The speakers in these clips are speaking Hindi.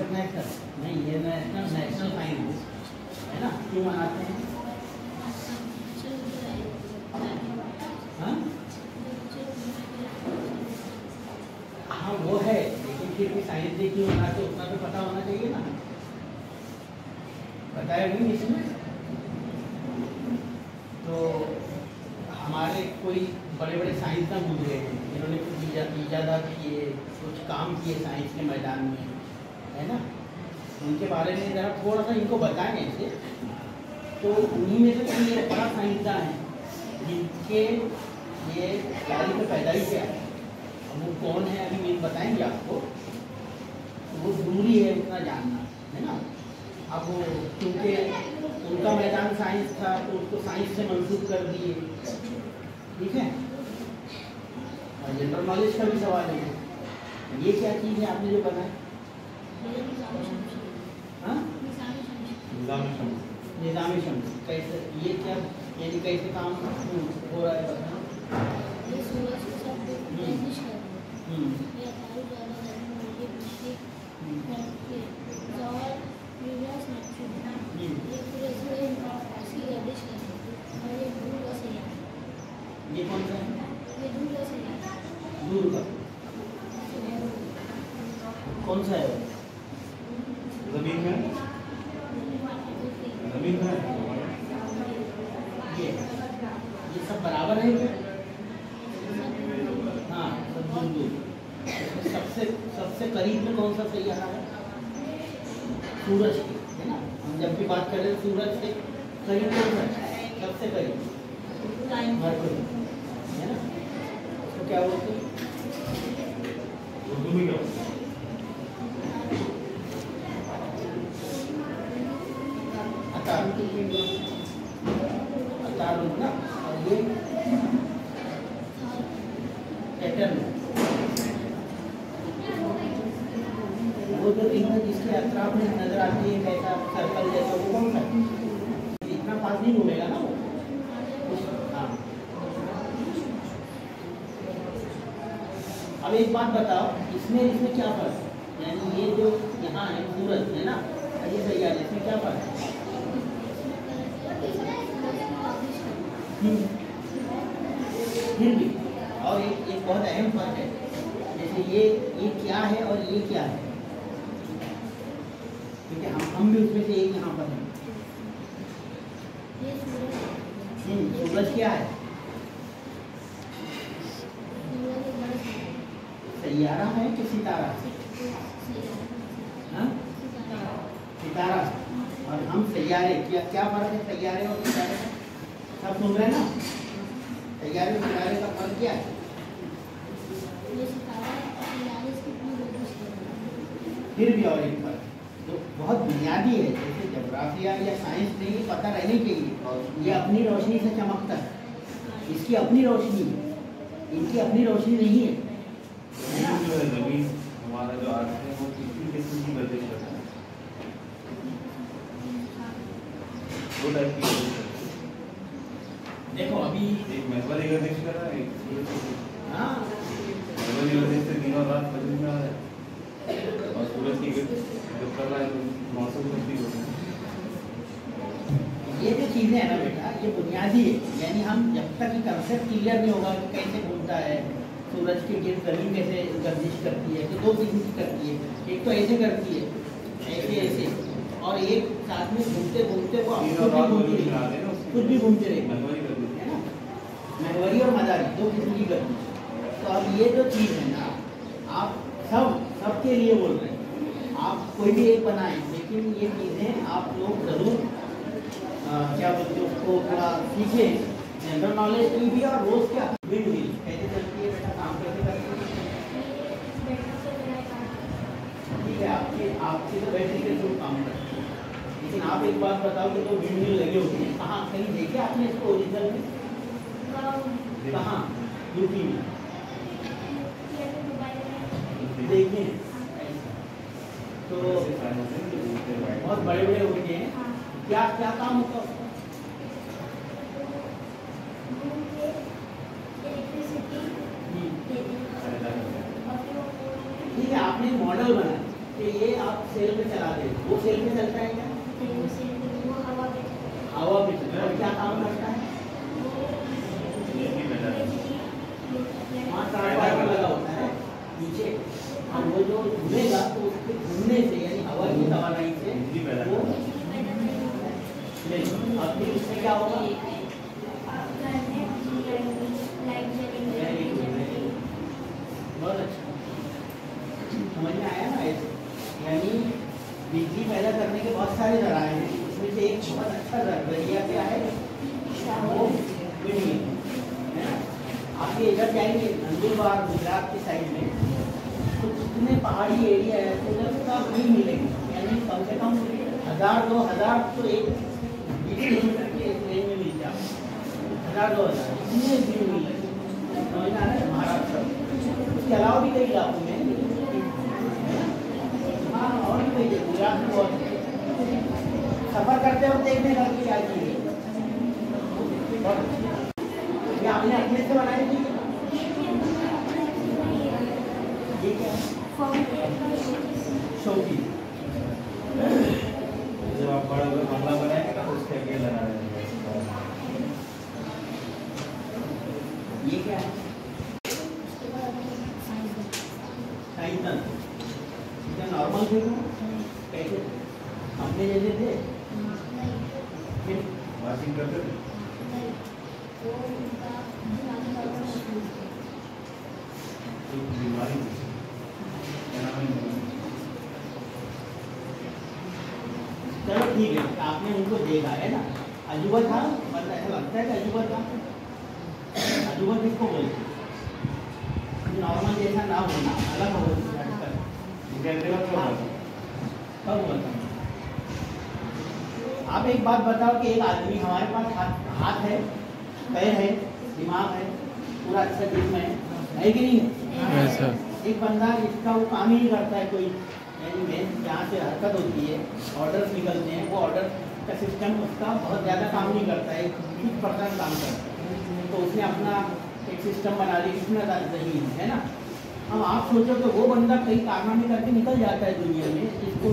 इंटरनेशनल नहीं, ये नेशनल साइंस है ना, क्यों मनाते हैं? हाँ हाँ वो है, लेकिन फिर भी साइंस डे क्यों मनाते उतना तो पता होना चाहिए ना। बताया नहीं इसमें। तो हमारे कोई बड़े बड़े साइंसदान गुजरे हैं जिन्होंने कुछ इजादात किए, कुछ काम किए साइंस के मैदान में, है ना। उनके बारे में ज़रा थोड़ा सा इनको बताएं ऐसे। तो उन्हीं में से कोई एक बड़ा साइंसदान है जिनके ये गाड़ी में पैदाइश है। अब वो कौन है अभी मैं बताएंगे आपको, तो वो जरूरी है इतना जानना, है ना। अब वो क्योंकि उनका मैदान साइंस था तो उसको साइंस से मंसूब कर दिए, ठीक है। और जनरल नॉलेज का भी सवाल है, ये क्या चीज़ है आपने जो बनाया? हाँ, निज़ाम शम्स। कैसे, ये क्या यानी कैसे काम हो रहा है बताना। ये कौन सा है? दूर का कौन सा है? जमीन में ये सब बराबर है क्या? हाँ, सब दूर दूर। सबसे करीब में कौन सा सैयारा है? सूरज के, है ना। हम जब भी बात कर रहे हैं सूरज से करीब कौन सा है? सबसे करीब मरकरी, है ना। तो क्या बोलते हैं उर्दू में क्या? अतारुन ना। और ये पैटर्न, वो जो रिंग जिसके अतराफ में नजर आती है कैसा सर्कल जैसा, वो कौन सा है? इतना पास नहीं घूमेगा ना वो। हाँ, अब एक बात बताओ, इसमें क्या फर्क है? यानी ये जो यहाँ है सूरज, है ना, ये सैयारा, इसमें क्या फर्क है? फिर भी और एक बहुत अहम फर्क है, जैसे ये क्या है और ये क्या है, क्योंकि हम भी उसमें से एक यहाँ पर हैं। सूरज क्या है? सैयारा है कि सितारा? हाँ, सितारा। और हम सैयारे, क्या फर्क है सैयारे और सितारे का? सब सुन रहे हैं ना? सैयारे और सितारे का फर्क क्या है? फिर भी और एक फर्क जो बहुत बुनियादी है, जैसे जोग्राफिया या साइंस में ये पता रहनी चाहिए। ये अपनी रोशनी से चमकता है, इसकी अपनी रोशनी है, इनकी अपनी रोशनी नहीं है, है ना। जो है जमीन हमारा जो अर्थ है वो कितनी किस्म की गर्दिश करता है? दो टाइप की गर्दिश करता है। देखो अभी एक महवारी गर्दिश कर रहा है, एक सूरज की। हाँ, महवारी गर्दिश से दिन और रात बदल में आ रहा है, और सूरज की गर्दिश जो कर रहा है तो मौसम तब्दील होता है। ये जो चीज़ें हैं ना बेटा, ये बुनियादी है। यानी हम जब तक ये कंसेप्ट क्लियर नहीं होगा कि कैसे घूमता है सूरज के गिर्द, जमीन कैसे गर्दिश करती है, तो दो किस्म की करती है। एक तो ऐसे करती है, ऐसे, और एक साथ में घूमते घूमते वो खुद भी घूमते रहे, है ना। महवरी और मदारी दो किस्म की गर्दिश। तो अब ये जो चीज़ है ना, आप सबके लिए बोल रहे हैं, आप कोई भी एक बनाएं, लेकिन ये चीज़ें आप लोग ज़रूर क्या बोलते हैं उसको थोड़ा सीखें, जनरल नॉलेज की भी। और रोज़ क्या विंड व्हील कैसे चलती है बेटा, काम कैसे करती है, ठीक है। आपकी तो बैटरी के थ्रू काम करती है, लेकिन आप एक बात बताओ कि तो विंड व्हील लगे होते हैं कहाँ, कहीं देखे आपने इसको ओरिजिनल में? कहाँ? यूपी में देखिए। तो बहुत बड़े बड़े होते हैं, क्या काम होता है? ठीक है, आपने मॉडल बनाया, कि ये आप सेल में चला दे, वो सेल में चलता है क्या? हवा पे चलता है। क्या काम करता है? वहाँ ट्रांसफार्मर लगा होता है पीछे, और वो जो घूमेगा तो उसके घूमने से यानी हवा की तवानाई से वो अब फिर उससे क्या होगा? बहुत अच्छा, समझ में आया ना? ऐसे यानी बिजली पैदा करने के बहुत सारे जराए हैं, उसमें से एक बहुत अच्छा जरिया क्या है? वो बिजली है ना। आप ये इधर जाएंगे नंदुरबार गुजरात की साइड में, तो जितने पहाड़ी एरिया है उधर सब नहीं मिलेंगे, यानी कम से कम 1000-2000 तो एक 20 किलोमीटर के रेंज में मिल जाए, 1000-2000 इतने भी मिल समझना है महाराष्ट्र। उसके अलावा भी कई इलाकों में, हाँ और भी कई गुजरात में बहुत सफर करते हो देखने का क्या चीज़ ये आपने अपने से बनाई थी? ये क्या शौकी? जब आप बड़ा बंगला बनाएंगे ना तो उसके आगे लगा देंगे। ये क्या है? साइंटन नॉर्मल थे तो कैसे अपने जैसे थे? फिर वाशिंग करते थे। बीमारी चलो ठीक है, आपने उनको देखा है ना? अजूबा था, मतलब ऐसा लगता है कि अजूबा था। अजूबा किसको बोलते? नॉर्मल जैसा ना होना, अलग हो कब हुआ था? आप एक बात बताओ कि एक आदमी, हमारे पास हाथ है, पैर है, दिमाग है, पूरा अच्छा जिस्म है कि नहीं है? एक बंदा इसका वो काम ही नहीं करता है कोई, यानी मेन जहाँ से हरकत होती है, ऑर्डर्स निकलते हैं, वो ऑर्डर का सिस्टम उसका बहुत ज़्यादा काम नहीं करता है, 20% काम करता है। तो उसने अपना एक सिस्टम बना लिया, कितना सही है ना? अब आप सोचो तो वो बंदा कई कारनामे करके निकल जाता है दुनिया में, जिसको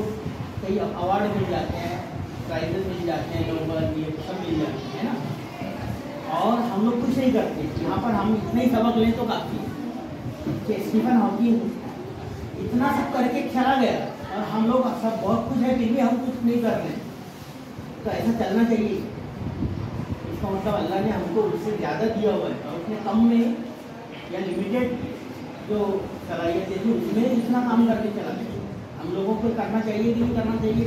कई अवार्ड मिल जाते हैं, प्राइजेस मिल जाते हैं, नोबल ये सब मिल जाते हैं ना। और हम लोग कुछ नहीं करते, यहाँ पर हम इतने ही सबक लें तो काफ़ी है कि स्टीफन हॉकिंग इतना सब करके चला गया और हम लोग सब बहुत कुछ है फिर भी हम कुछ नहीं कर रहे। तो ऐसा चलना चाहिए। इसका मतलब अल्लाह ने हमको उससे ज़्यादा दिया हुआ है और उसने कम में या लिमिटेड जो सलाहियतें थी उसमें इतना काम करके चला गया। हम लोगों को करना चाहिए कि नहीं करना चाहिए?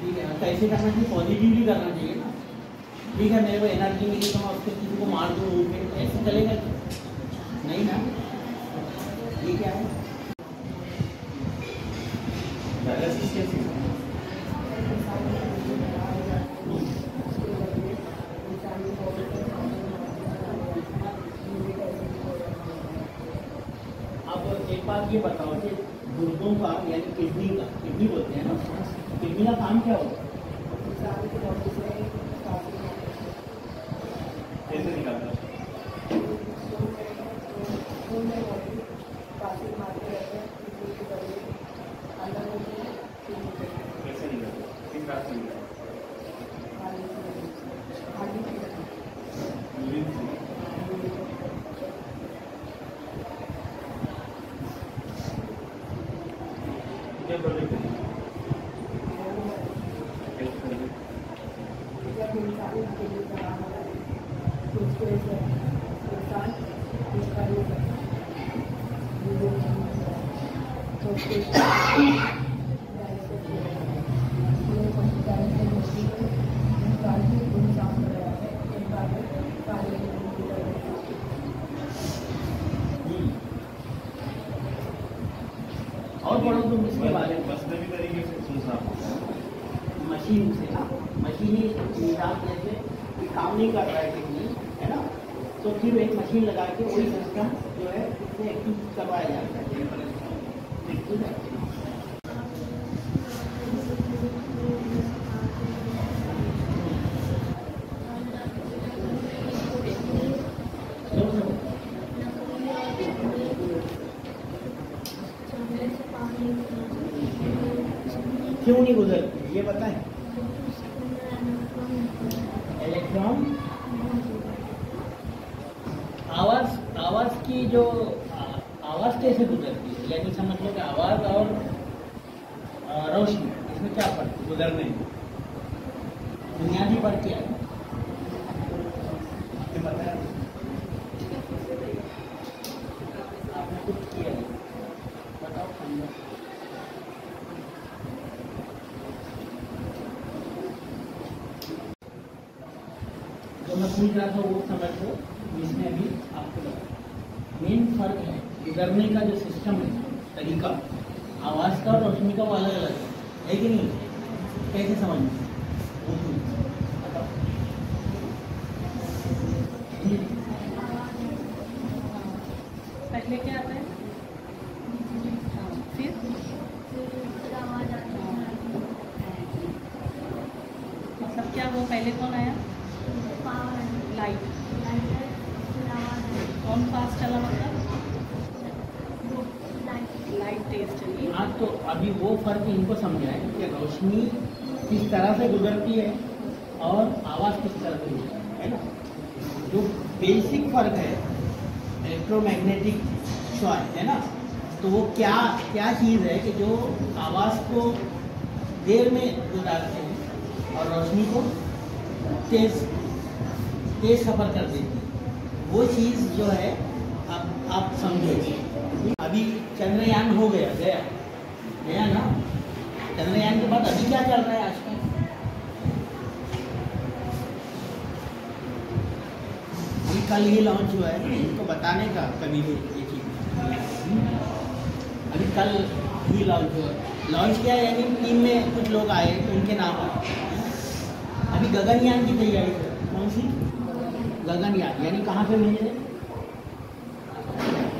ठीक है, कैसे करना चाहिए? पॉजिटिवली करना चाहिए ना। ठीक है, मेरे को एनर्जी मिली तो मैं उसके किसी को मार दूँ, ऐसे चलेगा नहीं ना? ये क्या है? डायलिसिस कैसे? अब एक बात ये बताओ कि गुर्दों का यानी किडनी बोलते हैं ना, किडनी का काम क्या होता है? कैसे निकालता है? कैसे निकालता है? किस रास्ते निकालता है? यूरिन से। क्या प्रोजेक्ट है? और पढ़ो तुम इसके बारे में। बस नवी तरीके से खून साफ होता है। मशीन से ना, मशीनी निजाम जैसे कोई काम नहीं कर रहा है किडनी, है ना? तो फिर एक मशीन लगा के वही सिस्टम जो है उससे एक्टिव करवाया जाता है। ठीक है? क्यों नहीं गुजरती ये बताएं। इलेक्ट्रॉन आवाज की जो आवाज कैसे गुजरती है, यानी समझ लो कि आवाज और रोशनी इसमें क्या फर्क है गुजरने में, बुनियादी फर्क क्या है आपने बताया, आपने कुछ किया है बताओ समझो। जो मैं पूछ रहा था वो समझ लो, इसमें अभी आपको बताया मेन फर्क है गुजरने का जो सिस्टम है, तरीका आवाज का और रोशनी का वो अलग अलग है कि नहीं, कैसे समझना बताओ। पहले क्या आता है, फिर मतलब क्या वो पहले कौन आया, लाइट, कौन फास्ट चला मतलब लाइट तेज चली। हाँ तो अभी वो फर्क इनको समझाए कि रोशनी किस तरह से गुजरती है और आवाज किस तरह से गुजरती है ना। जो बेसिक फर्क है इलेक्ट्रोमैग्नेटिक शॉक है ना, तो वो क्या क्या चीज़ है कि जो आवाज़ को देर में गुजारते हैं और रोशनी को तेज सफ़र कर देती है, वो चीज़ जो है आप समझो। अभी चंद्रयान हो गया ना, चंद्रयान के बाद अभी क्या चल रहा है आजकल, अभी कल ही लॉन्च हुआ है, इनको बताने का कभी भी ये चीज़ अभी कल ही लॉन्च हुआ। लॉन्च किया यानी टीम में कुछ लोग आए तो उनके नाम आए। अभी गगनयान की तैयारी है, कौन सी गगनयान, यानी कहाँ पे भेजे,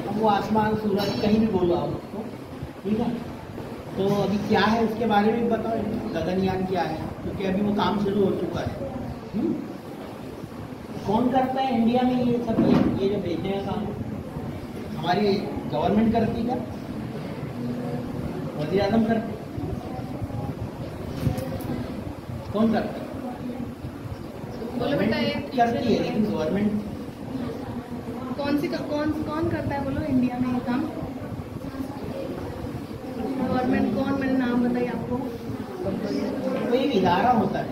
अब वो आसमान सूरज कहीं भी बोलो आप उसको, ठीक है। तो अभी क्या है उसके बारे में बताओ, गगनयान क्या है, क्योंकि अभी वो काम शुरू हो चुका है। कौन करता है इंडिया में ये सब, ये जो भेजने का काम हमारी गवर्नमेंट करती है, वज़ीर आज़म करते, कौन करता है, गवर्नमेंट करती है, लेकिन गवर्नमेंट कौन करता है बोलो इंडिया में ये काम, गवर्नमेंट कौन, मैंने नाम बताइए आपको, कोई इदारा होता है,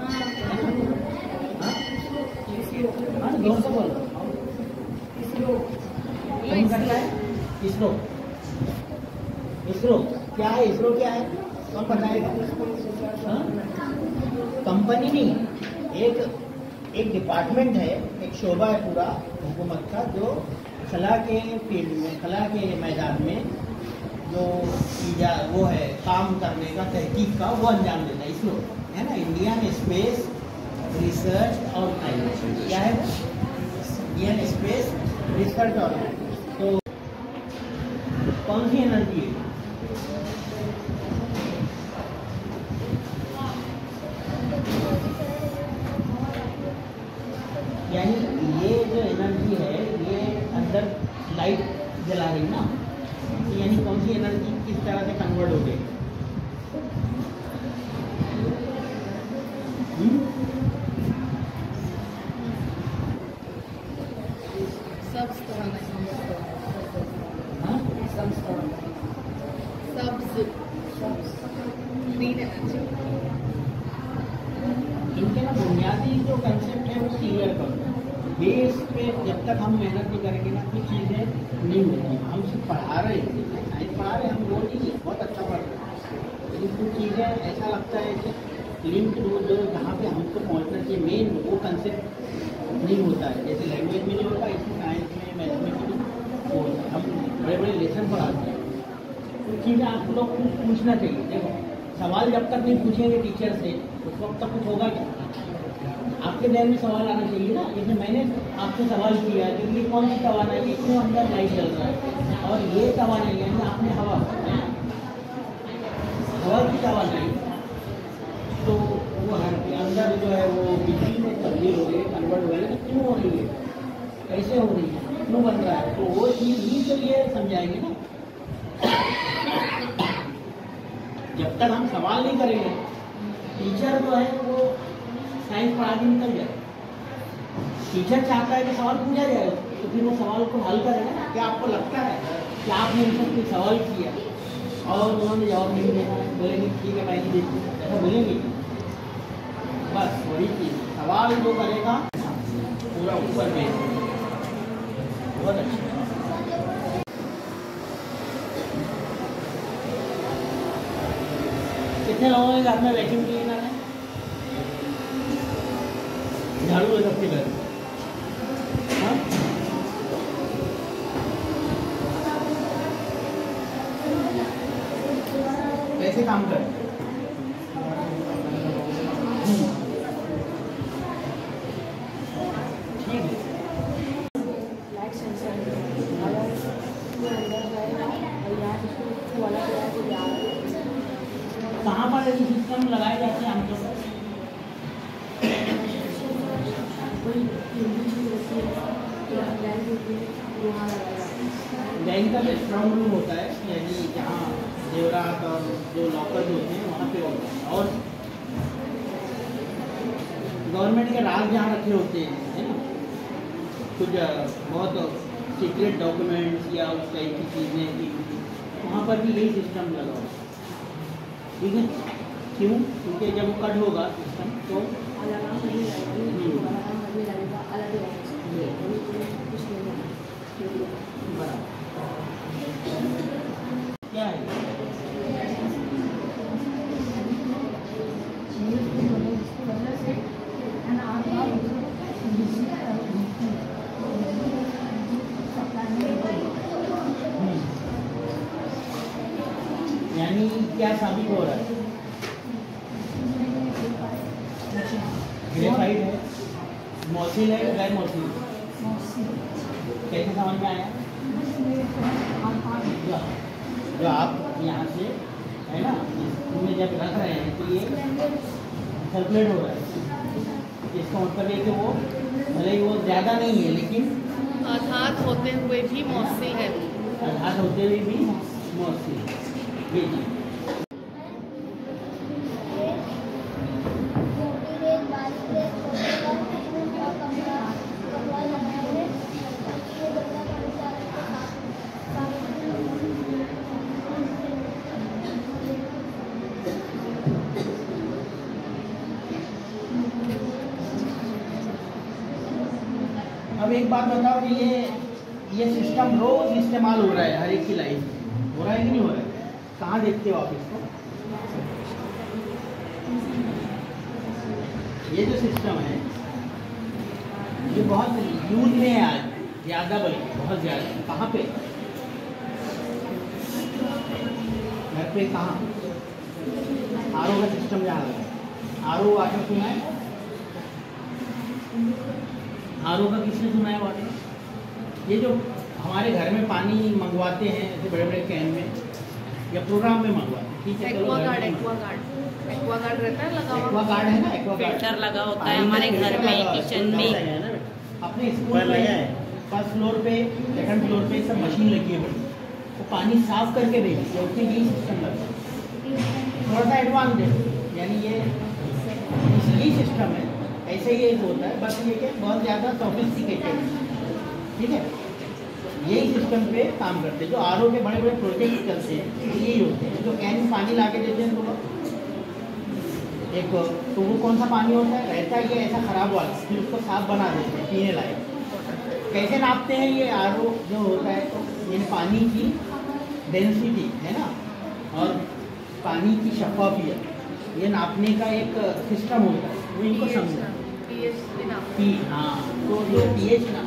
हाँ जोर से बोलो, कौन करता है, इसरो, इसरो क्या है, इसरो क्या है कौन बताएगा, कंपनी नहीं, एक डिपार्टमेंट है, एक शोबा है पूरा हुकूमत का, जो खला के फील्ड में, खला के मैदान में जो वो है काम करने का, तहकीक का, वो अंजाम देता है इसरो, है ना। इंडियन स्पेस रिसर्च ऑर्गेनाइजेशन, क्या है इंडियन स्पेस रिसर्च ऑर्गेनाइजेशन। तो कौन सी एनर्जी है, यानी ये जो एनर्जी है ये अंदर लाइट जला रही ना, यानी कौन सी एनर्जी किस तरह से कन्वर्ट हो गई, इनके ना बुनियादी जो कंसेप्ट है वो क्लियर करो। बेस पे जब तक हम मेहनत नहीं करेंगे ना कुछ चीज़ें नहीं होती। हम सिर्फ पढ़ा रहे हैं, साइंस पढ़ा रहे हैं, हम वो नहीं है बहुत अच्छा पढ़ रहे हैं, लेकिन कुछ चीज़ें ऐसा लगता है कि लिंक जो जहाँ पे हमको पहुँचना चाहिए मेन वो कंसेप्ट नहीं होता है। जैसे लैंग्वेज में नहीं होता, इसी साइंस में मैथमेटिक्स में वो हम बड़े बड़े लेसन पढ़ाते हैं। कुछ चीज़ें आप लोग कुछ पूछना चाहिए। देखो सवाल जब तक नहीं पूछेंगे टीचर से उस वक्त तक कुछ होगा क्या, आपके ध्यान में सवाल आना चाहिए ना। जैसे मैंने आपसे सवाल किया कि ये कौन सी तवानाई है, क्यों अंदर लाइट जल रहा है, और ये तवानाई यानी आपने हवा की तवानाई, तो वो अंदर जो है वो बिजली में तब्दील हो रही है, कन्वर्ट हो रही है, क्यों हो रही है, कैसे हो रही है, क्यों बन रहा है, तो वो चीज़ ही तो ये समझाएंगे ना। जब तक हम सवाल नहीं करेंगे, टीचर जो है वो साइंस पढ़ा के निकल जाए। टीचर चाहता है कि सवाल पूछा जाए, तो फिर वो सवाल को हल करेगा ना। क्या आपको लगता है कि आपने उनसे कोई सवाल किया और उन्होंने जवाब नहीं दिया, बोलेंगे ठीक है मैं नहीं देती, ऐसा बोलेंगे? बस वही चीज़, सवाल जो करेगा पूरा ऊपर में। बहुत अच्छा। कितने लोगों के घर में वैक्यूम क्लीनर है? झाड़ू है सबके घर? हाँ? कैसे काम कर? ठीक है। लाइट सेंसर अगर वो अंदर गए और यहाँ इसको वाला गया तो यहाँ कहाँ पर ऐसे सिस्टम लगाए जाते हैं आमतौर पर? कोई इंग्लिश भी होती है तो लैंड होती है वहाँ लगाया जाता है। बैंक का जो स्ट्रॉन्ग रूम होता है, यानी जहाँ जेवरात और जो लॉकर होते हैं वहाँ पे होता है। और गवर्नमेंट के राज जहाँ रखे होते हैं, है ना, कुछ बहुत सीक्रेट डॉक्यूमेंट्स या उस टाइप की चीज़ें, वहाँ पर भी यही सिस्टम लगा होता है। ठीक है? क्यों? क्योंकि जब वो कट होगा सिस्टम तो अलग नाम नहीं लगेगा, अलग नाम नहीं लगेगा, अलग ही रहेगा, कुछ नहीं होगा। क्या है? यानी क्या साबित हो रहा है? ग्रेफाइट है, मौसिल है, गैर मौसिल? कैसे समझ में आया? जो आप यहाँ से है ना, इसमें जब रख रहे हैं तो ये सर्कुलेट हो रहा है। इसका मतलब है कि वो भले ही वो ज़्यादा नहीं है लेकिन आघात होते हुए भी मौसी है। आघात होते हुए भी मौसी है। जी जी। अब एक बात बताओ कि ये सिस्टम रोज इस्तेमाल हो रहा है हर एक की लाइफ में, हो रहा है कि नहीं हो रहा है? कहाँ देखते हो आप इसको? ये जो सिस्टम है ये बहुत यूज में है आज, ज़्यादा बल्कि बहुत ज़्यादा। कहाँ पे? घर पे कहाँ? आरओ का सिस्टम जहाँ लगा है। आरओ वाटर सुना है? आरओ का किसने सुना है वाटर? ये जो हमारे घर में पानी मंगवाते हैं ऐसे बड़े बड़े कैन में या प्रोग्राम में मंगवाते हैं, ठीक है? एक्वागार्ड रहता है लगा हुआ। एक्वागार्ड है ना, एक्वागार्ड फिल्टर लगा होता है हमारे घर में, किचन में। अपने स्कूल में फर्स्ट फ्लोर पे, सेकंड फ्लोर पे सब मशीन लगी है बड़ी, वो पानी साफ करके देती है, उसमें यही सिस्टम लगता है। थोड़ा सा एडवांस है, यानी यही सिस्टम है। ऐसे ही एक होता है, बस ये कि बहुत ज़्यादा सोफिस्टिकेटेड, ठीक है? यही सिस्टम पे काम करते हैं। जो आरओ के बड़े बड़े प्रोजेक्ट चलते हैं यही होते हैं। जो कैन में पानी ला के देते हैं तो एक तो वो कौन सा पानी होता है, रहता है ये ऐसा ख़राब वाला, फिर उसको साफ बना देते हैं पीने लायक। कैसे नापते हैं ये आरओ जो होता है? तो ये पानी की डेंसिटी है ना, और पानी की शफाफियत, ये नापने का एक सिस्टम होता है, वो इनको समझो। पी, हाँ, तो जो pH ना,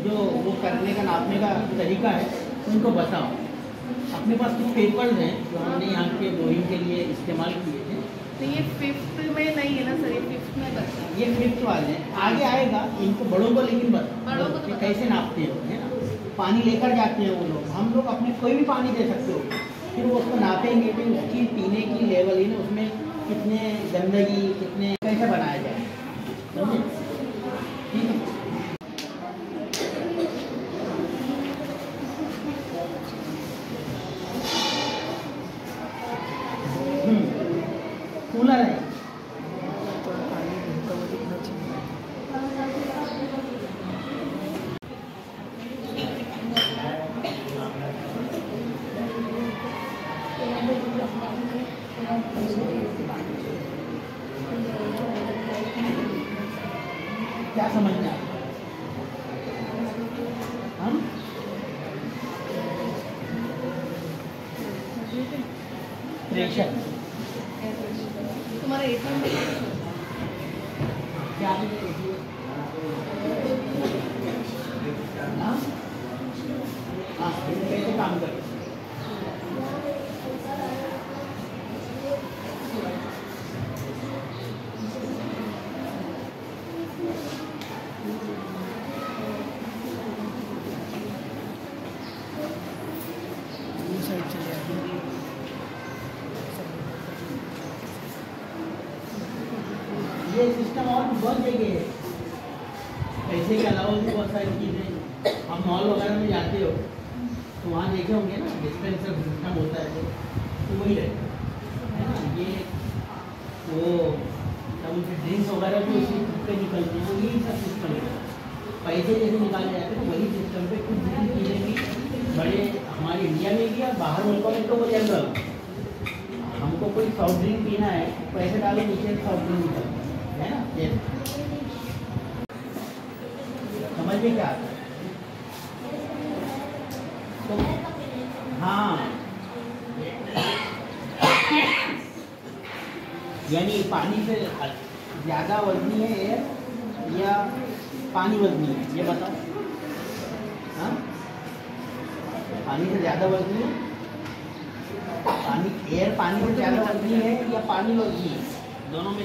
जो वो करने का नापने का तरीका है उनको बताओ। अपने पास कुछ पेपर्स हैं जो हमने यहाँ के बोरिंग के लिए इस्तेमाल किए थे। तो ये 5th में नहीं है ना सर, ये 5th में बता। ये 5th वाले हैं, आगे आएगा इनको बड़ों को, लेकिन बड़ों को तो कि कैसे नापते हो, है ना? पानी लेकर जाते हैं वो लोग, हम लोग अपने कोई भी पानी दे सकते हो, फिर वो उसको नापेंगे कि उसकी पीने की लेवल ही ना, उसमें कितने गंदगी, कितने कैसे बनाया जाए, समझे? ठीक है? क्या समझना है हम? प्रेशर तुम्हारा एटीएम क्या है? हाँ हाँ, कैसे काम कर ये सिस्टम और बहुत जगह है। पैसे के अलावा भी बहुत सारी चीज़ें, हम मॉल वगैरह में जाते हो तो वहाँ देखे होंगे ना, डिस्पेंसर सिस्टम होता है तो वही है ना। ये वो जब उनके ड्रिंक्स वगैरह जो उसी पे निकलते हैं वो यही सब सिस्टम है। पैसे जैसे निकाले जाते हैं तो वही सिस्टम पे कुछ चीज़ें भी बड़े हमारे इंडिया में भी और बाहर मुल्कों में तो वो जनरल। हमको कोई सॉफ्ट ड्रिंक पीना है, पैसे डालो नीचे सॉफ्ट ड्रिंक निकलता है ना। ये समझिए क्या आता है तो हाँ, यानी पानी से ज़्यादा वजनी है एयर या पानी वजनी है, ये बताओ। हाँ, पानी से ज़्यादा वजनी है, पानी एयर पानी से ज़्यादा वजनी है या पानी वजनी है? दोनों में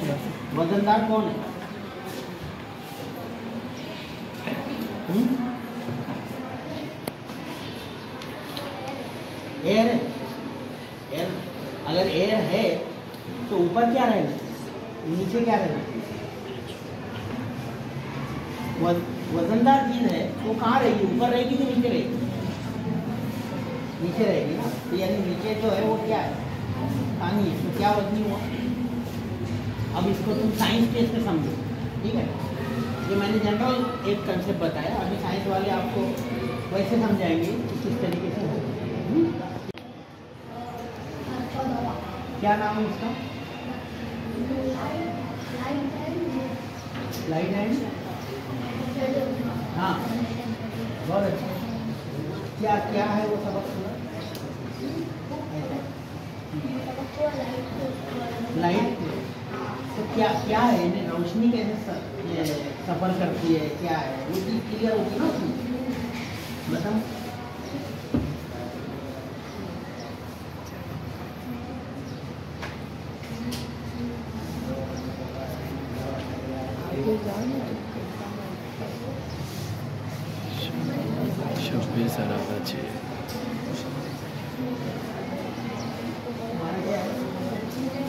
वजनदार कौन है? एयर है। एयर अगर एयर है तो ऊपर क्या रहेगा, नीचे क्या रहेगा? वजनदार चीज है वो कहाँ रहेगी, ऊपर रहेगी कि नीचे रहेगी? नीचे रहेगी ना। तो यानी नीचे जो है वो क्या है, पानी है। तो क्या वजनी हुआ? अब इसको तुम साइंस के से समझो, ठीक है। ये मैंने जनरल एक कंसेप्ट बताया, अभी साइंस वाले आपको वैसे समझाएंगे कि किस तरीके से हो। क्या नाम है उसका? लाइट एंड हाँ, बहुत अच्छा। क्या क्या है वो सबक पूरा? लाइट तो क्या क्या है, इन्हें रोशनी कैसे सफ़र करती है, क्या है वो चीज़ क्लियर होगी ना उसमें, बताओ।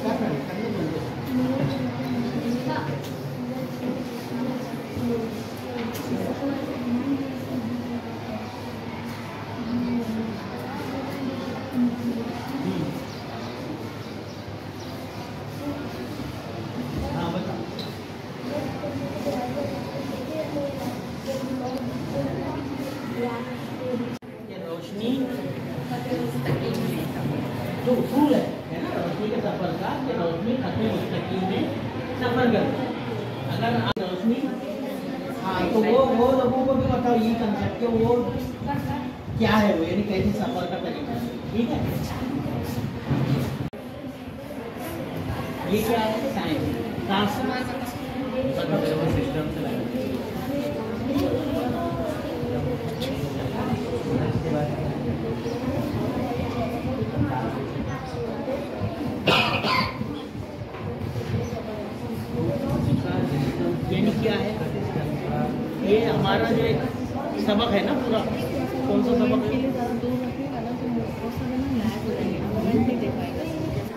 क्या करें, करने बोलते हाँ बताओ। ये रोशनी जो उसूल है ना रोशनी के सफर का, कि रोशनी खत्म मुस्तकीम में सफर करती है। अगर आप रोशनी हाँ तो वो लोगों को भी बताओ ये कंसेप्ट, वो क्या है वो, यानी कैसे सफर का तरीका है, ठीक है। ये क्या है, साइंस सिस्टम से यानी क्या है, ये हमारा जो एक सबक है ना पूरा, कौन सा सबक है,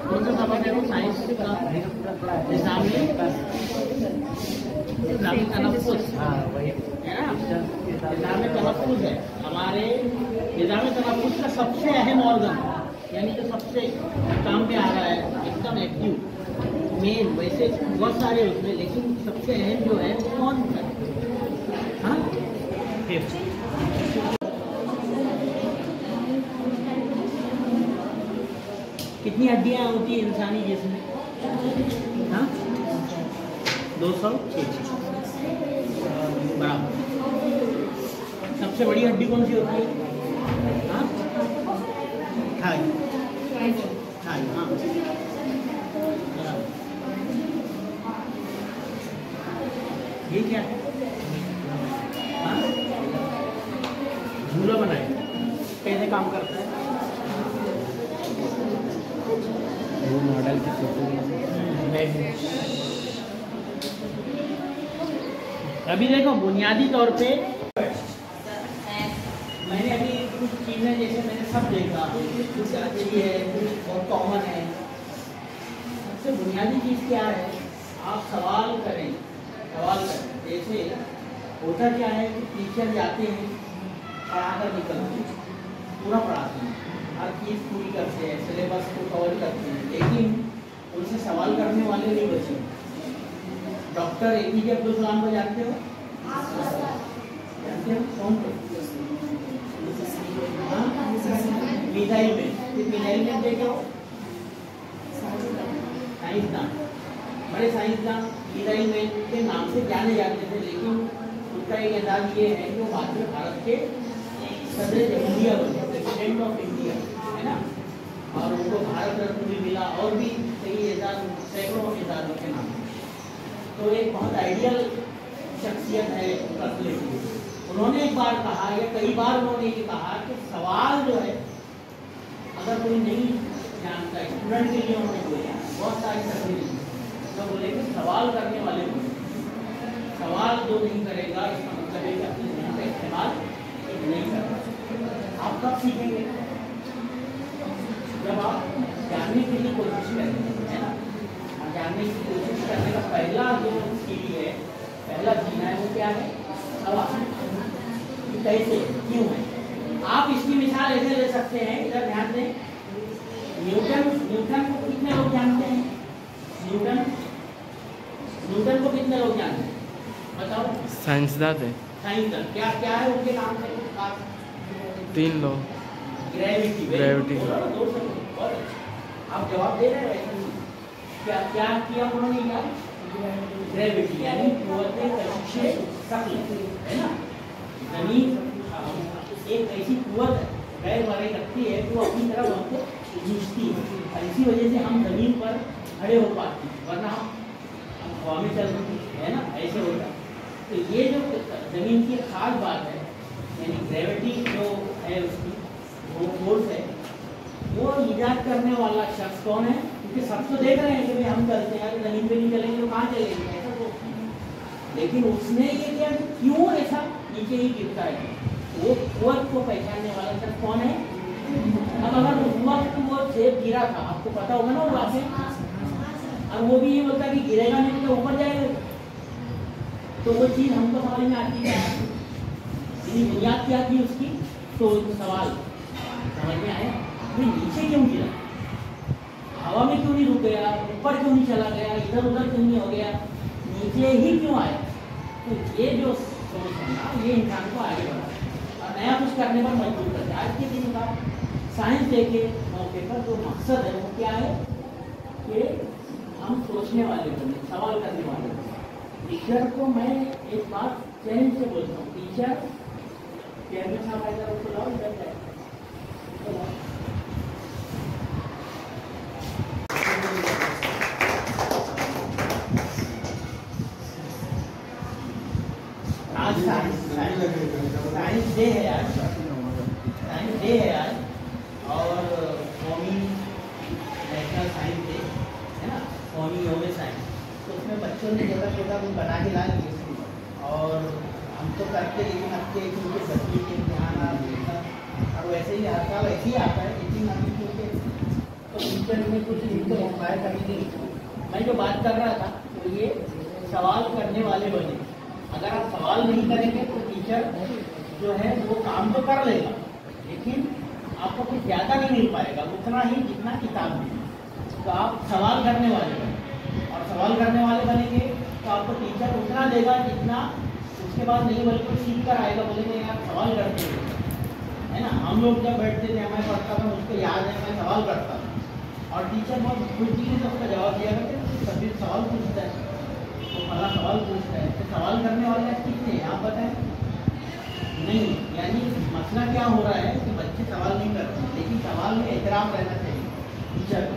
कौन सा सबक है वो, साइंस का इस्लामी तनफ्फुस है ना। निज़ाम तनफ्फुस है हमारे, निज़ाम तनफ्फुस का सबसे अहम ऑर्गन, यानी कि सबसे काम पे आ रहा है, एकदम एक्टिव मेन। वैसे बहुत सारे उसमें, लेकिन सबसे अहम जो है वो कौन है? हाँ, कितनी हड्डियाँ होती है इंसानी जिस्म में? हाँ, 206। बराबर। सबसे बड़ी हड्डी कौन सी होती है? हाँ थाई, थाई, हाँ बराबर। ये क्या है? हाँ झूला बनाए, कैसे काम करता है? वो मॉडल की फोटो अभी देखो बुनियादी तौर पे मैंने अभी कुछ चीज़ें जैसे मैंने सब देखा, कुछ अच्छी है, कुछ बहुत कॉमन है। सबसे बुनियादी चीज़ क्या है? आप सवाल करें, सवाल करें। जैसे होता क्या है कि टीचर जाते हैं, पढ़ा कर निकलते हैं, पूरा पढ़ाते हैं, हर चीज़ पूरी करते हैं, सिलेबस को कवर करते हैं, लेकिन उनसे सवाल करने वाले नहीं बचे। डॉक्टर APJ अब्दुल कलाम को जानते हो? जानते हो कौन थे? मिसाइल में देखे हो? साइंसदान, बड़े साइंसदान मिसाइल मैन के नाम से जाने जाते थे, लेकिन उनका एक एजाज ये है कि वो बाद में भारत के सदर इंडिया बने, प्रेसिडेंट ऑफ इंडिया, है ना। और उनको भारत रत्न भी मिला और भी कई एजाज, सैकड़ों एजाजों के नाम। तो एक बहुत आइडियल शख्सियत है पर्सनैलिटी। उन्होंने एक बार कहा, या कई बार उन्होंने ये कहा कि सवाल जो है अगर कोई नहीं जानता, स्टूडेंट के लिए उन्होंने बोला, बहुत सारी तकलीफ तो बोले कि सवाल करने वाले को सवाल जो नहीं करेगा इसका मतलब है कि अपने ध्यान का इस्तेमाल नहीं करना। आप कब सीखेंगे? जब आप जानने के लिए कोशिश करेंगे, है ना। जानने की कोशिश करने का पहला जो सीढ़ी है, पहला जीना है, वो क्या है? सवाल। कैसे, क्यों है? आप इसकी मिसाल ऐसे ले सकते हैं, इधर ध्यान दें। न्यूटन को कितने लोग जानते हैं? न्यूटन को कितने लोग जानते हैं? बताओ। साइंसदान है। साइंसदान क्या क्या है उनके नाम से? 3 लोग। ग्रेविटी। आप जवाब दे रहे हैं। क्या क्या किया उन्होंने? क्या? ग्रेविटी यानी कुव्वते कशिशे शक्ल, है ना। जमीन एक ऐसी कुव्वत है, गैर वाले रखती है कि वो अपनी तरफ हमको खींचती है, और इसी वजह से हम जमीन पर खड़े हो पाते हैं, वरना हम हवा में चलते हैं ना, ऐसे होता है। तो ये जो जमीन की खास बात है, यानी ग्रेविटी जो है उसकी वो फोर्स है, वो ईजाद करने वाला शख्स कौन है? क्योंकि सब तो देख रहे हैं कि भाई हम चलते हैं, जमीन पे नहीं चलेंगे तो कहाँ चलेंगे, ऐसा तो। लेकिन उसने ये किया कि क्यों ऐसा नीचे ही गिरता है, वो कुव्वत को पहचानने वाला शख्स कौन है? अब अगर हुआ तो वो सेब गिरा था, आपको पता होगा ना वो वाक़ई, और वो भी ये बोलता कि गिरेगा नहीं तो ऊपर जाएगा, तो वो चीज़ हमको समझ में आती है। यानी बुनियाद क्या थी उसकी? तो सवाल समझ में आया, भाई नीचे क्यों गिरा, हवा में क्यों नहीं रुक गया, ऊपर क्यों नहीं चला गया, इधर उधर क्यों नहीं हो गया, नीचे ही क्यों आया? तो ये जो सोच है ना, ये इंसान को आगे बढ़ा और नया कुछ करने पर मजबूर करता है। आज के दिन का साइंस डे के मौके पर जो मकसद है वो क्या है कि हम सोचने वाले बने, सवाल करने वाले बने। टीचर को मैं एक बात चैलेंज से बोलता हूँ, टीचर चेयरमैन साहब आएगा उसको लाओ, इधर जाए साइंस डे है आज, साइंस डे है आज, और कौमी नेशनल साइंस डे है ना, कौमी योग साइंस। तो उसमें बच्चों ने छोटा छोटा कुछ बना के ला लिए, और हम तो करते, लेकिन अब के क्योंकि 10वीं के इम्तिहान और वैसे ही हर साल ऐसे ही आता है, लेकिन अभी क्योंकि तो टीचर में कुछ इनको इंस्पायर करने के लिए मैं जो बात कर रहा था तो ये सवाल करने वाले बने। अगर आप सवाल नहीं करेंगे तो टीचर जो है वो काम तो कर लेगा, लेकिन आपको कुछ ज़्यादा नहीं मिल पाएगा, उतना ही जितना किताब में। तो आप सवाल करने वाले बने, और सवाल करने वाले बनेंगे तो आपको टीचर उतना देगा जितना उसके बाद नहीं, बल्कि सीख कर आएगा। बोलेंगे आप सवाल करते है ना। हम लोग जब बैठते थे, मैं पढ़ता था, मुझको याद है मैं सवाल करता था और टीचर बहुत खुशी से उसका जवाब दिया करते, सभी सवाल पूछता है, तो वाला सवाल पूछ रहा है, तो सवाल करने वाले आप कितने हैं आप बताएं? नहीं, यानी मसला क्या हो रहा है कि बच्चे सवाल नहीं कर रहे, लेकिन सवाल में एहतराम रहना चाहिए टीचर का।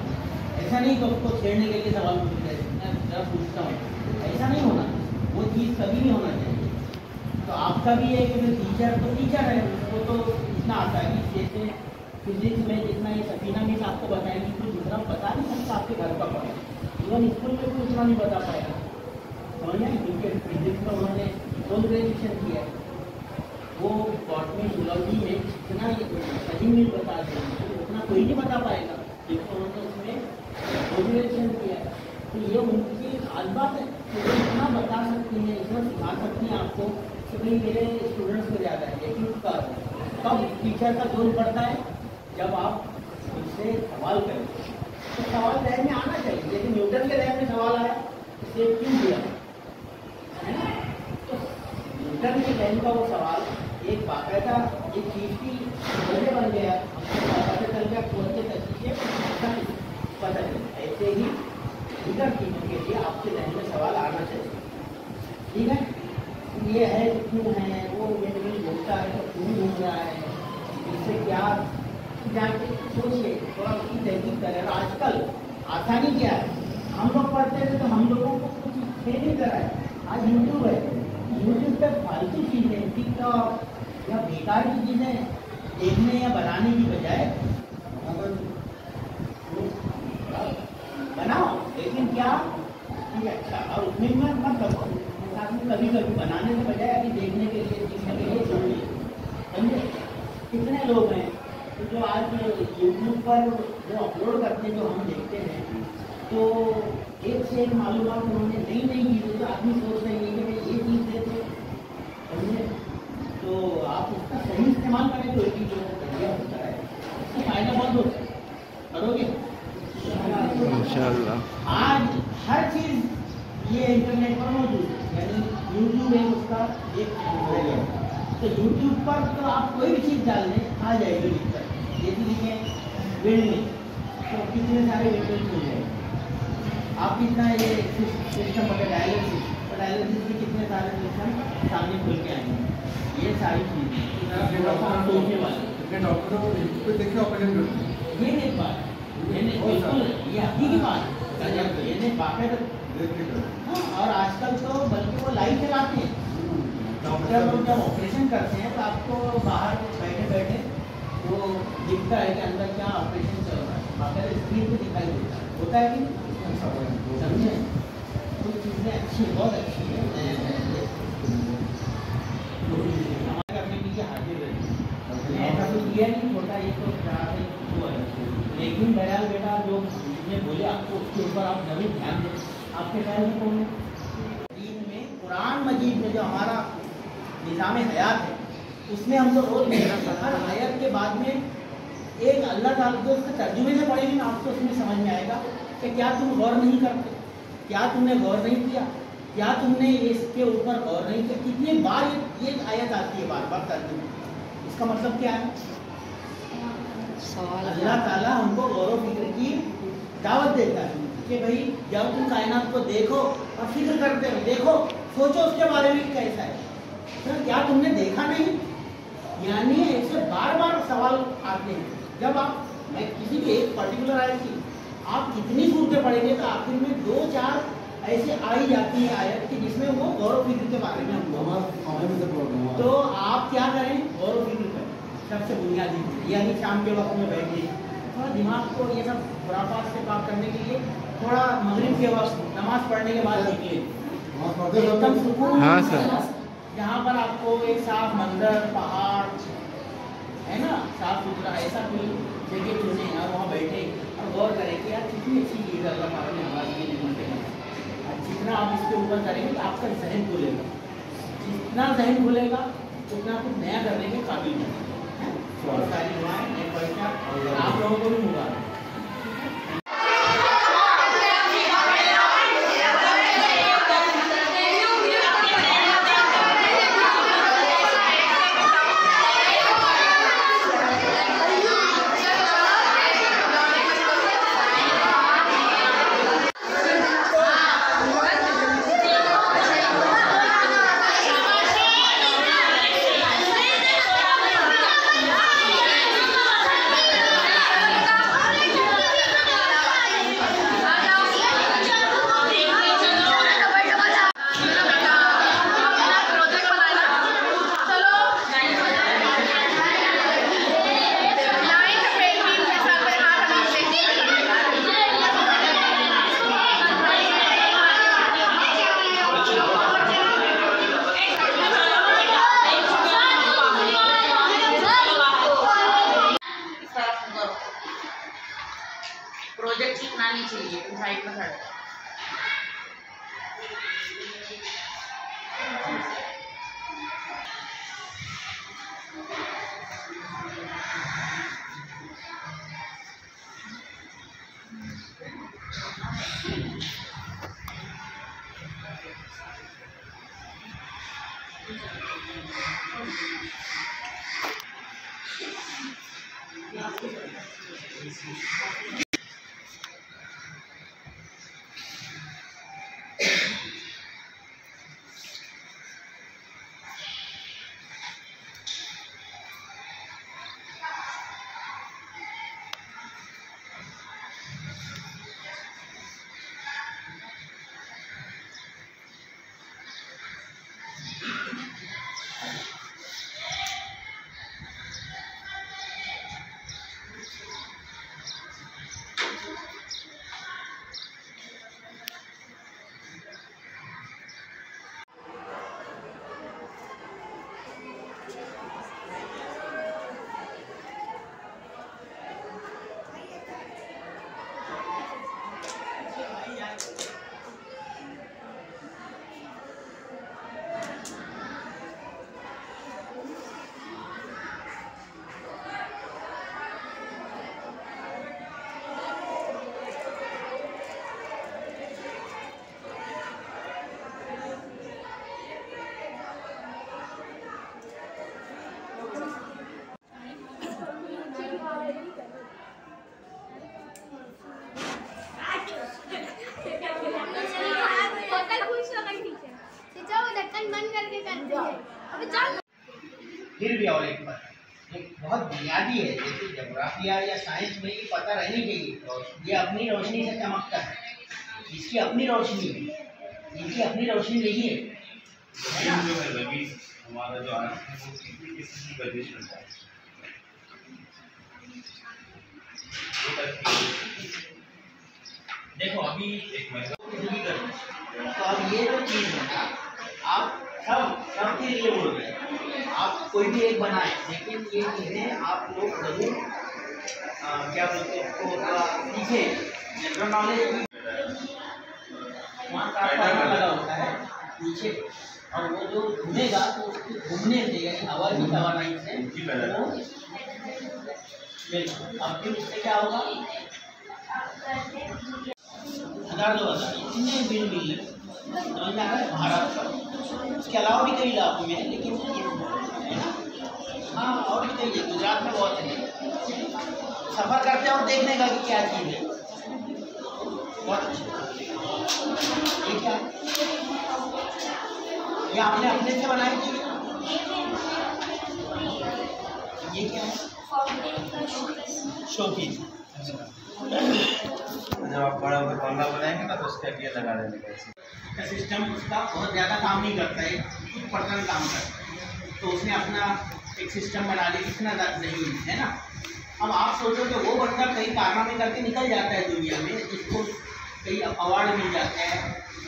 ऐसा नहीं कि उसको छेड़ने के लिए सवाल पूछ रहे हैं, मैं जरा पूछता हूँ, ऐसा नहीं होना, वो चीज़ कभी नहीं होना चाहिए। तो आपका भी है कि टीचर तो टीचर है, उसको तो इतना आता है कि जैसे फिजिक्स में जितना ये सफीना मिस आपको बताएंगे कुछ दूसरा बता नहीं सकता आपके घर का पढ़ा, इवन स्कूल में भी उतना नहीं बता पाएगा, समझ में? क्योंकि फिजिक्स में उन्होंने पोस्ट ग्रेजुएशन किया है, वो बॉटनी जूलॉजी में जितना सही मिल बता देंगे उतना कोई नहीं बता पाएगा, क्योंकि उन्होंने उसमें पोस्ट ग्रेजुएशन किया है। तो ये उनकी खास बात है, तो वो इतना बता सकती हैं, इतना सिखा सकती हैं आपको कि भाई मेरे स्टूडेंट्स को ज़्यादा है। लेकिन उसका कब टीचर का जोर पड़ता है? जब आप उससे सवाल करें, तो सवाल ज़हन में आना चाहिए। लेकिन न्यूटन के ज़हन में सवाल आया, इसे क्यों दिया है ना? तो न्यूटन के ज़हन का वो सवाल एक बाकायदा एक चीज़ की वजह बन गया, हमको पता चल गया, खोल के तरीके पता चला। ऐसे ही इधर चीज़ों के लिए आपके ज़हन में सवाल आना चाहिए, ठीक है? ये है क्यों है, वो मेरे लिए घूमता है तो क्यों घूम रहा है, इससे क्या जाके सोचिए, थोड़ा उसकी तहकीक करें। और आजकल आसानी क्या है, हम लोग पढ़ते थे तो हम लोगों को कुछ थे नहीं करा है, आज यूट्यूब है, यूट्यूब पर फालतू चीज़ें टिकटॉक या बेकार की चीज़ें देखने या बनाने की बजाय बनाओ, लेकिन क्या ये अच्छा, और उसमें मत करो, कभी कभी बनाने के बजाय अभी देखने के लिए सीखने के लिए जरूरी है, समझे? कितने लोग हैं तो जो आज यूट्यूब पर जो अपलोड करते हैं, जो हम देखते हैं, तो एक से एक मालूमात उन्होंने नई नई चीज़ें जो आदमी सोच रहे हैं कि भाई ये चीज़ देते, समझे? तो आप उसका सही इस्तेमाल करें तो एक ही जो बढ़िया होता है, उसका फायदा बहुत होता है, करोगे इंशाअल्लाह। आज हर चीज़ ये इंटरनेट पर मौजूद है, यानी यूट्यूब है उसका एक है। तो यूट्यूब पर तो आप कोई भी चीज़ डाल दें आ जाएगी लिखकर, जैसे लिखें वेल्डिंग तो कितने सारे वेल्डिंग खुल जाएंगे। आप कितना ये सिस्टम बता डायलिसिस, तो डायलिसिस के कितने सारे सिस्टम सामने खुल के आएंगे। ये सारी चीज़ें सोचने वाले डॉक्टर को देखिए ऑपरेशन करते हैं, ये एक बात, ये बिल्कुल ये अभी की बात, ये नहीं बाकायदा। हाँ, और आजकल तो बल्कि वो लाइव चलाते हैं, डॉक्टर लोग जब ऑपरेशन करते हैं तो आपको बाहर बैठे बैठे वो दिखता है कि अंदर क्या ऑपरेशन चल रहा है, बाकायदा स्क्रीन पे दिखाई देता है, होता है कि समझे? कुछ चीज़ें अच्छी, बहुत अच्छी है, करने के लिए हाजिर रहती है, ऐसा कुछ किया नहीं छोटा, ये तो जहाँ से हुआ है। लेकिन बहरहाल बेटा जो चीज़ें बोले आपको उसके ऊपर आप जरूर ध्यान दें। आपके ख्याल में कौन है? दीन में कुरान मजीद में जो हमारा निज़ाम हयात है उसमें हम लोग रोज़ हर आयत के बाद में एक अल्लाह ताला के उसके तर्जुमे से पढ़ेंगे ना, आपको उसमें समझ में आएगा कि क्या तुम गौर नहीं करते, क्या तुमने गौर नहीं किया, क्या तुमने इसके ऊपर गौर नहीं किया। कितनी बार ये आयत आती है बार बार तर्जुमे, इसका मतलब क्या है? अल्लाह ताला हमको गौर व फिक्र की दावत देता है कि भाई जब तुम कायनात को देखो और फिक्र करते हो, देखो सोचो उसके बारे में कैसा है, तो क्या तुमने देखा नहीं? यानी ऐसे बार बार सवाल आते हैं। जब आप मैं किसी भी एक पर्टिकुलर आयत की आप कितनी सूरतें पढ़ेंगे तो आखिर में 2-4 ऐसे आई जाती है आयत की जिसमें वो गौर व फिक्र के बारे में हमको, तो आप क्या करें? गौर व फिक्र करें सबसे बुनियादी, यानी शाम के वक्त में बैठिए, थोड़ा दिमाग को ये सब खुराफात से पाक करने के लिए थोड़ा मगरिब के वक्त नमाज पढ़ने के बाद निकले, एकदम सुकून। हाँ सर। जहाँ पर आपको एक साफ मंजर, पहाड़ है ना, साफ सुथरा ऐसा कोई जगह चुने और वहाँ बैठे और गौर करें कि यार कितनी अच्छी चीज़ अल्लाह ताला ने हमारे लिए निकलते हैं। जितना आप इसके ऊपर करेंगे तो आपका जहन खुलेगा, जितना जहन खुलेगा उतना कुछ नया करने के काबिल है। और सारी दुआएं आप लोगों को भी मुबारक। प्रोजेक्ट सीखना नहीं चाहिए, तुम साइड में खड़े। फिर भी और एक बात, एक बहुत बुनियादी है, जैसे जोग्राफिया या साइंस में ये पता रहनी चाहिए। ये अपनी रोशनी से चमकता है, इसकी अपनी रोशनी है, इनकी अपनी रोशनी नहीं है। जो है रवि हमारा जो आर्ट है वो किसी वजह से होता है। देखो अभी एक महीना तो अब ये जो चीज़ है ना, आप सबके लिए बोल रहे हैं, आप कोई भी एक बनाए, लेकिन ये चीज़ें आप लोग जरूर क्या बोलते हैं उसको सीखे। जनरल नॉलेज वहाँ का लगा होता है पीछे, और वो जो घूमेगा तो उसको घूमने से यानी हवा की तवानाई से वो बिल्कुल। अब फिर उससे क्या होगा, 1000-2000 इतने बिल मिल समझ आ रहा है भारत का। इसके अलावा भी कई इलाकों में है, लेकिन है ना, हाँ और भी कई है, गुजरात में बहुत है। सफ़र करते हैं और देखने का कि क्या चीज़ है, बहुत अच्छा। ये क्या है, ये आपने अपने से बनाई थी, ये क्या है, शोपीस। जब आप बड़ा होकर बंगला बनाएंगे ना तो उसके अगे लगा देने का सिस्टम उसका बहुत ज़्यादा काम नहीं करता है, कुछ पर्सनल काम करता है, तो उसने अपना एक सिस्टम बना लिया, इतना नहीं है ना। अब आप सोचो कि वो बंदा कई कारनामे करके निकल जाता है दुनिया में, जिसको कई अवार्ड मिल जाते हैं,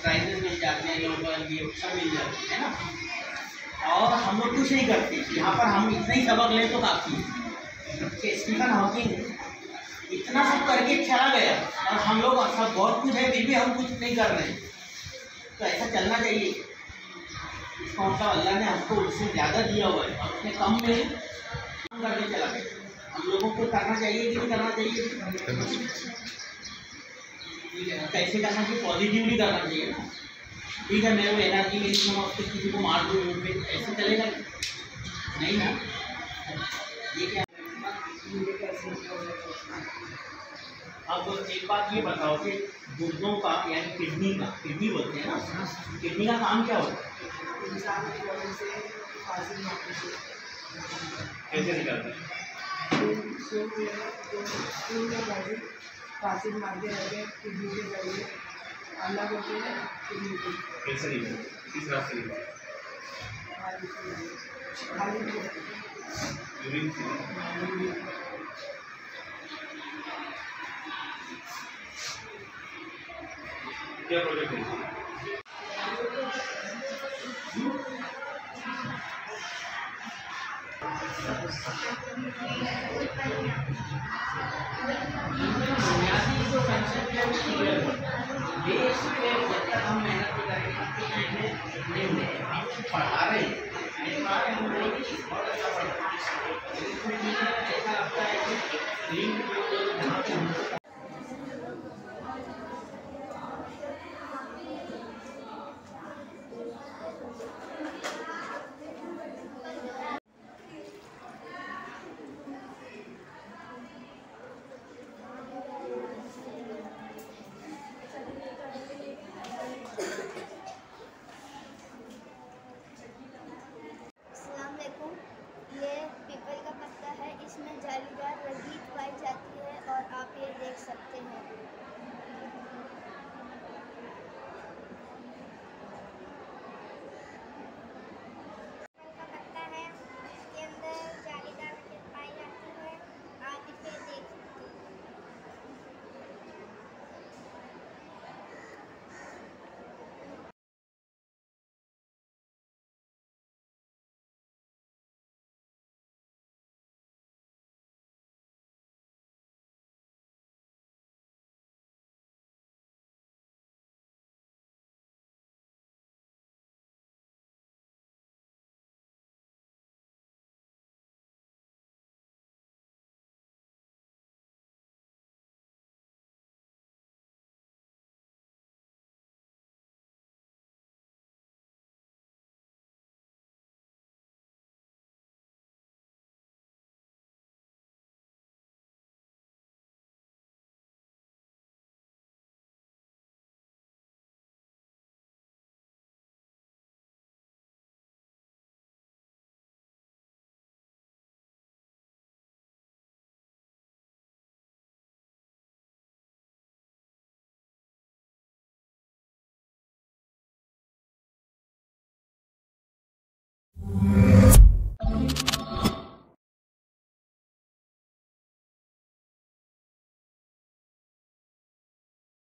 प्राइजेस मिल जाते हैं, लोग ये सब मिल जाते हैं ना, और हम लोग कुछ नहीं करते। यहाँ पर हम इतना ही सबक लें तो काफ़ी है। स्टीफन हॉकिंग इतना सब करके चला गया, और हम लोग सब बहुत कुछ है फिर भी हम कुछ नहीं कर रहे हैं। तो ऐसा चलना चाहिए। इसका मतलब अल्लाह ने हमको उससे ज़्यादा दिया हुआ है, और उसने कम में काम करके चला गया। हम लोगों को करना चाहिए कि नहीं करना चाहिए, कैसे करना चाहिए, पॉजिटिवली करना चाहिए ना। ठीक है, मेरे को एनर्जी मिली तो मैं उसको किसी को मार दूँ, ऐसे चलेगा नहीं ना। ये क्या, अब एक बात ये बताओ कि गुर्दों का यानी किडनी बोलते हैं ना, किडनी का काम क्या होता है? कैसे निकालते हैं? फांसी मार के रखे किडनी के जरिए अलग होते हैं, किडनी को कैसे निकालते, किस रास्ते निकालते? यूरिन से। क्या प्रोजेक्ट है? बुनियादी जो कॉन्सेप्ट है वो क्लियर बेस पे जब तक हम मेहनत करेंगे नहीं होगा। हम पढ़ा रहे हैं हम लोग बहुत अच्छा पढ़ रहे हैं, ऐसा लगता है कि लिंक जहाँ पे हमको